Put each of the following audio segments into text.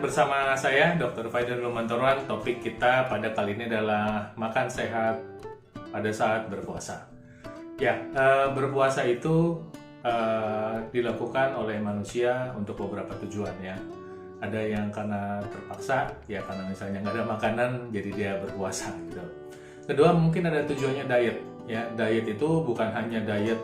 bersama saya Dr. Faidan Lumantoran. Topik kita pada kali ini adalah makan sehat pada saat berpuasa. Berpuasa itu dilakukan oleh manusia untuk beberapa tujuan ya. Ada yang karena terpaksa, ya karena misalnya nggak ada makanan, jadi dia berpuasa gitu. Kedua, mungkin ada tujuannya diet. Ya, diet itu bukan hanya diet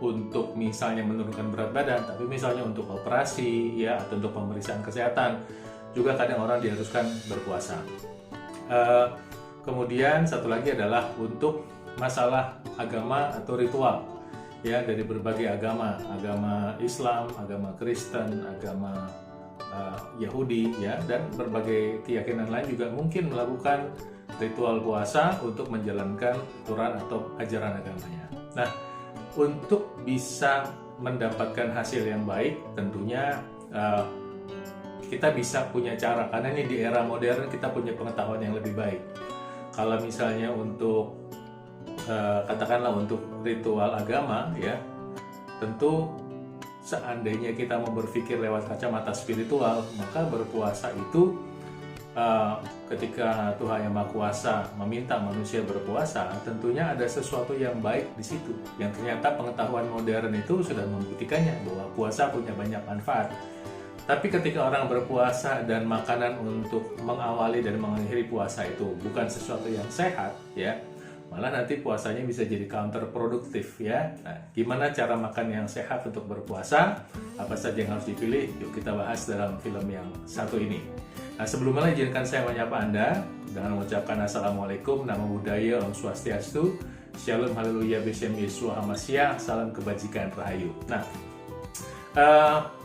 untuk misalnya menurunkan berat badan, tapi misalnya untuk operasi ya, atau untuk pemeriksaan kesehatan juga kadang orang diharuskan berpuasa. Kemudian satu lagi adalah untuk masalah agama atau ritual ya, dari berbagai agama Islam, agama Kristen, agama Yahudi ya, dan berbagai keyakinan lain juga mungkin melakukan ritual puasa untuk menjalankan aturan atau ajaran agamanya. Nah, untuk bisa mendapatkan hasil yang baik, tentunya kita bisa punya cara, karena ini di era modern kita punya pengetahuan yang lebih baik. Kalau misalnya untuk katakanlah untuk ritual agama ya, tentu seandainya kita mau berpikir lewat kacamata spiritual, maka berpuasa itu ketika Tuhan Yang Maha Kuasa meminta manusia berpuasa, tentunya ada sesuatu yang baik di situ. Yang ternyata pengetahuan modern itu sudah membuktikannya bahwa puasa punya banyak manfaat. Tapi ketika orang berpuasa dan makanan untuk mengawali dan mengakhiri puasa itu bukan sesuatu yang sehat, ya, malah nanti puasanya bisa jadi counterproduktif ya. Nah, gimana cara makan yang sehat untuk berpuasa? Apa saja yang harus dipilih? Yuk kita bahas dalam film yang satu ini. Nah, sebelumnya izinkan saya menyapa Anda dengan mengucapkan Assalamualaikum, Namo Buddhaya, Om Swastiastu, Shalom Haleluya, Besem Yesua Hamasya, Salam Kebajikan Rahayu. Nah,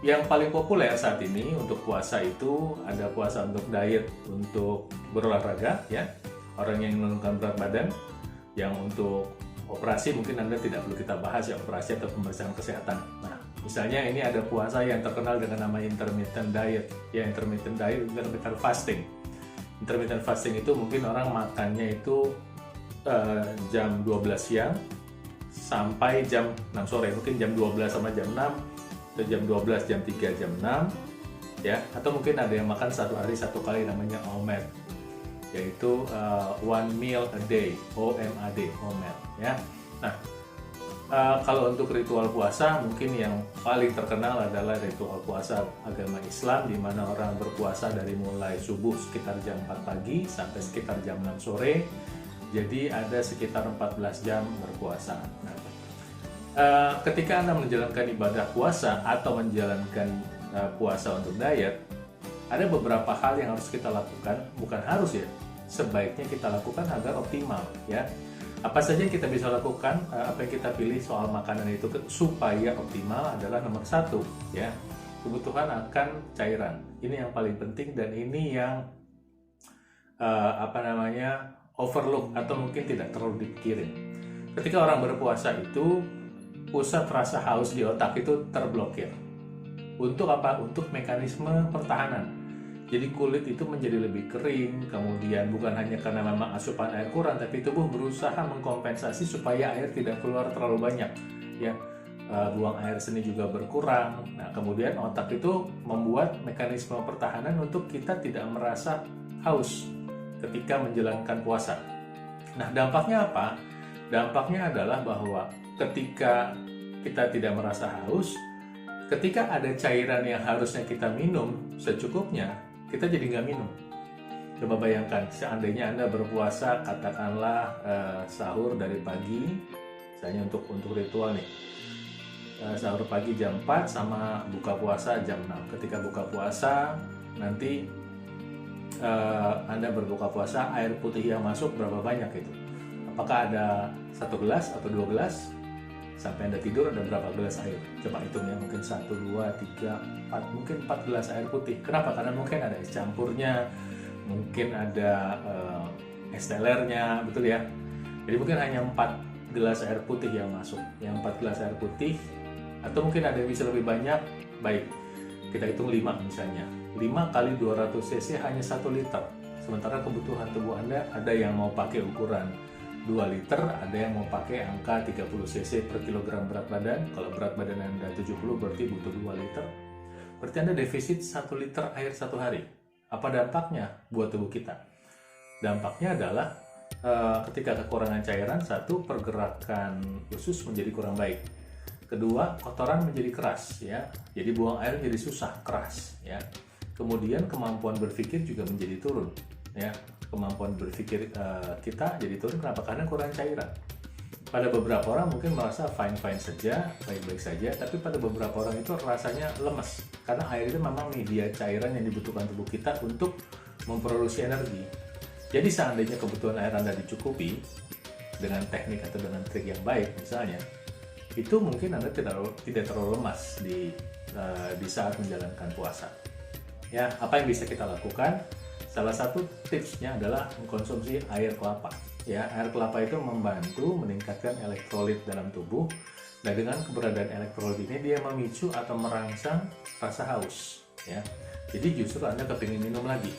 yang paling populer saat ini untuk puasa itu ada puasa untuk diet, untuk berolahraga ya, orang yang menurunkan berat badan. Yang untuk operasi mungkin Anda tidak perlu kita bahas ya, operasi atau pemeriksaan kesehatan. Nah, misalnya ini ada puasa yang terkenal dengan nama intermittent diet. Ya, intermittent diet, intermittent fasting. Intermittent fasting itu mungkin orang makannya itu jam 12 siang sampai jam 6 sore. Mungkin jam 12 sama jam 6, atau jam 12, jam 3, jam 6. Ya, atau mungkin ada yang makan satu hari satu kali, namanya OMAD, yaitu one meal a day, OMAD, OMAD ya. Nah, kalau untuk ritual puasa mungkin yang paling terkenal adalah ritual puasa agama Islam, di mana orang berpuasa dari mulai subuh sekitar jam 4 pagi sampai sekitar jam 6 sore. Jadi ada sekitar 14 jam berpuasa. Nah, ketika Anda menjalankan ibadah puasa atau menjalankan puasa untuk diet, ada beberapa hal yang harus kita lakukan, bukan harus ya, sebaiknya kita lakukan agar optimal ya. Apa saja yang kita bisa lakukan, apa yang kita pilih soal makanan itu supaya optimal adalah nomor satu ya, kebutuhan akan cairan. Ini yang paling penting dan ini yang overlook atau mungkin tidak terlalu dipikirin. Ketika orang berpuasa itu pusat rasa haus di otak itu terblokir. Untuk apa? Untuk mekanisme pertahanan. Jadi kulit itu menjadi lebih kering, kemudian bukan hanya karena memang asupan air kurang, tapi tubuh berusaha mengkompensasi supaya air tidak keluar terlalu banyak. Ya, buang air seni juga berkurang. Nah, kemudian otak itu membuat mekanisme pertahanan untuk kita tidak merasa haus ketika menjalankan puasa. Nah, dampaknya apa? Dampaknya adalah bahwa ketika kita tidak merasa haus, ketika ada cairan yang harusnya kita minum secukupnya, kita jadi nggak minum. Coba bayangkan, seandainya Anda berpuasa, katakanlah sahur dari pagi, misalnya untuk ritual nih, sahur pagi jam 4 sama buka puasa jam 6. Ketika buka puasa, nanti Anda berbuka puasa, air putih yang masuk berapa banyak itu? Apakah ada 1 gelas atau 2 gelas? Sampai Anda tidur ada berapa gelas air? Coba hitung ya, mungkin 1, 2, 3, 4, mungkin 4 gelas air putih. Kenapa? Karena mungkin ada es campurnya, mungkin ada es telernya, betul ya? Jadi mungkin hanya 4 gelas air putih yang masuk. Yang 4 gelas air putih, atau mungkin ada yang bisa lebih banyak, baik. Kita hitung 5 misalnya. 5 kali 200 cc hanya 1 liter. Sementara kebutuhan tubuh Anda ada yang mau pakai ukuran 2 liter, ada yang mau pakai angka 30 cc per kilogram berat badan. Kalau berat badan Anda 70 berarti butuh 2 liter. Berarti Anda defisit 1 liter air satu hari. Apa dampaknya buat tubuh kita? Dampaknya adalah ketika kekurangan cairan, satu, pergerakan usus menjadi kurang baik. Kedua, kotoran menjadi keras, ya. Jadi buang air jadi susah, keras, ya. Kemudian kemampuan berpikir juga menjadi turun, ya. Kemampuan berpikir kita jadi turun. Kenapa? Karena kurang cairan. Pada beberapa orang mungkin merasa fine-fine saja, baik-baik saja, tapi pada beberapa orang itu rasanya lemes. Karena air itu memang media cairan yang dibutuhkan tubuh kita untuk memproduksi energi. Jadi seandainya kebutuhan air Anda dicukupi dengan teknik atau dengan trik yang baik misalnya, itu mungkin Anda tidak terlalu lemas di saat menjalankan puasa. Ya, apa yang bisa kita lakukan? Salah satu tipsnya adalah mengkonsumsi air kelapa. Ya, air kelapa itu membantu meningkatkan elektrolit dalam tubuh. Dan dengan keberadaan elektrolit ini dia memicu atau merangsang rasa haus. Ya, jadi justru Anda kepingin minum lagi.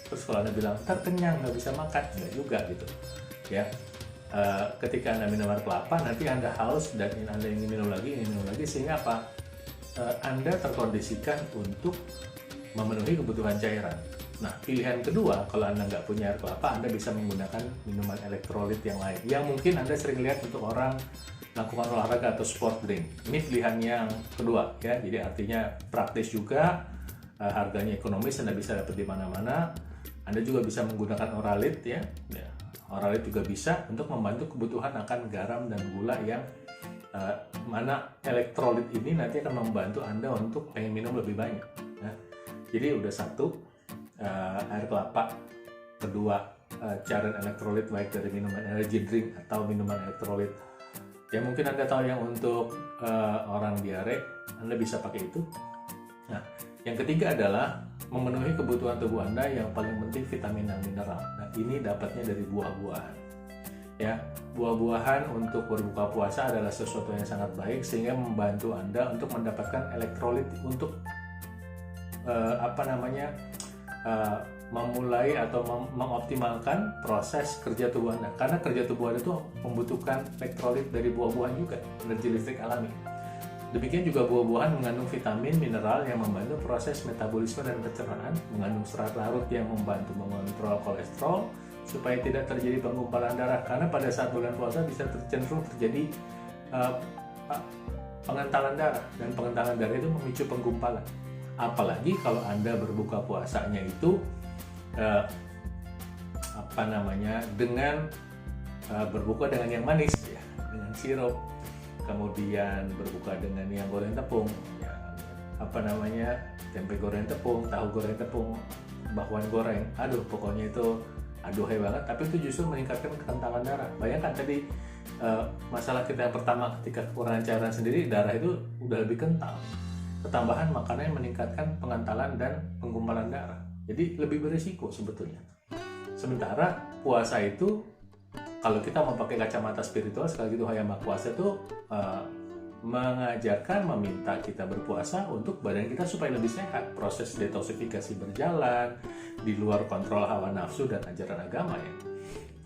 Terus kalau Anda bilang, ntar kenyang, nggak bisa makan, nggak juga gitu. Ya, ketika Anda minum air kelapa, nanti Anda haus dan Anda ingin minum lagi, sehingga apa? Anda terkondisikan untuk memenuhi kebutuhan cairan. Nah, pilihan kedua, kalau Anda nggak punya air kelapa, Anda bisa menggunakan minuman elektrolit yang lain. Yang mungkin Anda sering lihat untuk orang melakukan olahraga atau sport drink. Ini pilihan yang kedua, ya. Jadi artinya praktis juga, harganya ekonomis, Anda bisa dapat di mana-mana. Anda juga bisa menggunakan Oralit, ya. Oralit juga bisa untuk membantu kebutuhan akan garam dan gula yang mana elektrolit ini nanti akan membantu Anda untuk pengen minum lebih banyak. Nah, jadi udah satu, air kelapa, kedua cairan elektrolit baik dari minuman energy drink atau minuman elektrolit. Ya mungkin Anda tahu yang untuk orang diare, Anda bisa pakai itu. Nah, yang ketiga adalah memenuhi kebutuhan tubuh Anda yang paling penting vitamin dan mineral. Nah, ini dapatnya dari buah-buahan. Ya, buah-buahan untuk berbuka puasa adalah sesuatu yang sangat baik sehingga membantu Anda untuk mendapatkan elektrolit untuk memulai atau mengoptimalkan proses kerja tubuh Anda. Karena kerja tubuh Anda itu membutuhkan elektrolit dari buah-buahan juga, energi listrik alami. Demikian juga buah-buahan mengandung vitamin, mineral yang membantu proses metabolisme dan pencernaan, mengandung serat larut yang membantu mengontrol kolesterol supaya tidak terjadi penggumpalan darah. Karena pada saat bulan puasa bisa cenderung terjadi pengentalan darah, dan pengentalan darah itu memicu penggumpalan. Apalagi kalau Anda berbuka puasanya itu dengan berbuka dengan yang manis, ya, dengan sirup. Kemudian berbuka dengan yang goreng tepung, ya, tempe goreng tepung, tahu goreng tepung, bakwan goreng. Aduh, pokoknya itu aduhai banget. Tapi itu justru meningkatkan kekentalan darah. Bayangkan tadi masalah kita yang pertama, ketika kekurangan cairan sendiri, darah itu udah lebih kental. Ketambahan makanan yang meningkatkan pengentalan dan penggumpalan darah. Jadi lebih berisiko sebetulnya. Sementara puasa itu, kalau kita mau pakai kacamata spiritual, sekali gitu Hayama puasa itu mengajarkan, meminta kita berpuasa untuk badan kita supaya lebih sehat. Proses detoksifikasi berjalan di luar kontrol hawa nafsu dan ajaran agama, ya.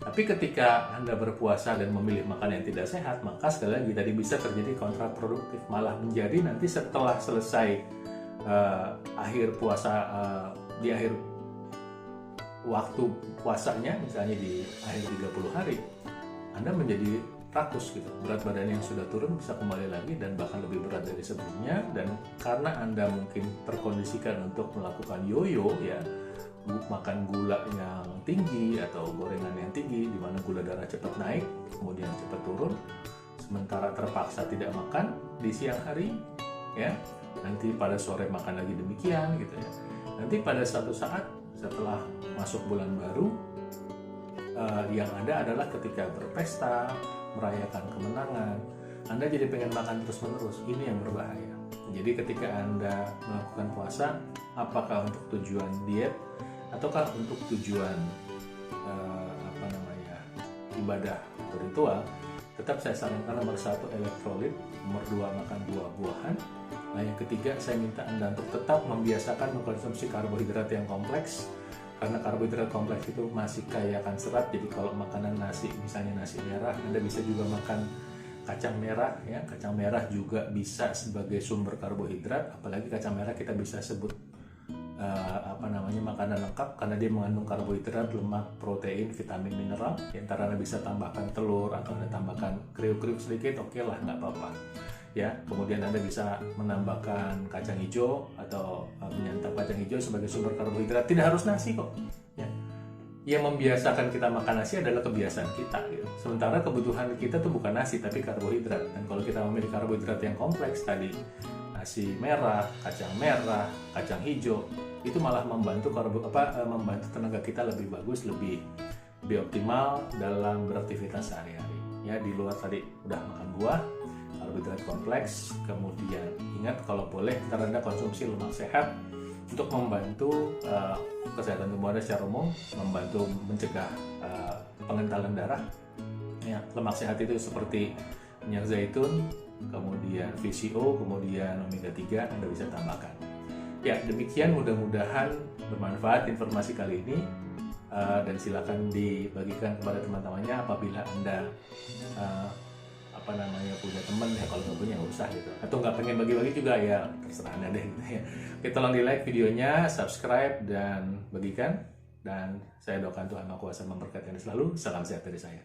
Tapi ketika Anda berpuasa dan memilih makan yang tidak sehat, maka sekali lagi tadi bisa terjadi kontraproduktif, malah menjadi nanti setelah selesai akhir puasa, di akhir waktu puasanya, misalnya di akhir 30 hari, Anda menjadi rakus gitu. Berat badan yang sudah turun bisa kembali lagi dan bahkan lebih berat dari sebelumnya. Dan karena Anda mungkin terkondisikan untuk melakukan yoyo, ya, makan gula yang tinggi atau gorengan yang tinggi, di mana gula darah cepat naik kemudian cepat turun, sementara terpaksa tidak makan di siang hari, ya, nanti pada sore makan lagi demikian gitu, ya. Nanti pada suatu saat setelah masuk bulan baru, yang ada adalah ketika berpesta, merayakan kemenangan, Anda jadi pengen makan terus-menerus. Ini yang berbahaya. Jadi ketika Anda melakukan puasa, apakah untuk tujuan diet ataukah untuk tujuan ibadah atau ritual, tetap saya sarankan nomor 1 elektrolit, nomor 2 makan buah-buahan. Nah, yang ketiga saya minta Anda untuk tetap membiasakan mengkonsumsi karbohidrat yang kompleks, karena karbohidrat kompleks itu masih kaya akan serat. Jadi kalau makanan nasi, misalnya nasi merah, Anda bisa juga makan kacang merah, ya. Kacang merah juga bisa sebagai sumber karbohidrat, apalagi kacang merah kita bisa sebut makanan lengkap karena dia mengandung karbohidrat, lemak, protein, vitamin, mineral. Di antara Anda bisa tambahkan telur atau Anda tambahkan kriuk-kriuk sedikit, oke lah, nggak apa-apa. Ya, kemudian Anda bisa menambahkan kacang hijau atau menyantap kacang hijau sebagai sumber karbohidrat. Tidak harus nasi kok. Ya. Yang membiasakan kita makan nasi adalah kebiasaan kita. Gitu. Sementara kebutuhan kita tuh bukan nasi tapi karbohidrat. Dan kalau kita memilih karbohidrat yang kompleks tadi, nasi merah, kacang hijau, itu malah membantu membantu tenaga kita lebih bagus, lebih optimal dalam beraktivitas sehari-hari. Ya, di luar tadi udah makan buah, karbohidrat kompleks, kemudian ingat kalau boleh ntar Anda konsumsi lemak sehat untuk membantu kesehatan tubuh Anda secara umum, membantu mencegah pengentalan darah. Ya, lemak sehat itu seperti minyak zaitun, kemudian VCO, kemudian omega 3 Anda bisa tambahkan. Ya, demikian, mudah-mudahan bermanfaat informasi kali ini, dan silakan dibagikan kepada teman-temannya apabila Anda punya teman. Ya kalau nggak punya nggak usah gitu, atau nggak pengen bagi-bagi juga ya terserah Anda deh gitu ya. Oke, tolong di like videonya, subscribe dan bagikan, dan saya doakan Tuhan Maha Kuasa memberkati Anda selalu. Salam sehat dari saya.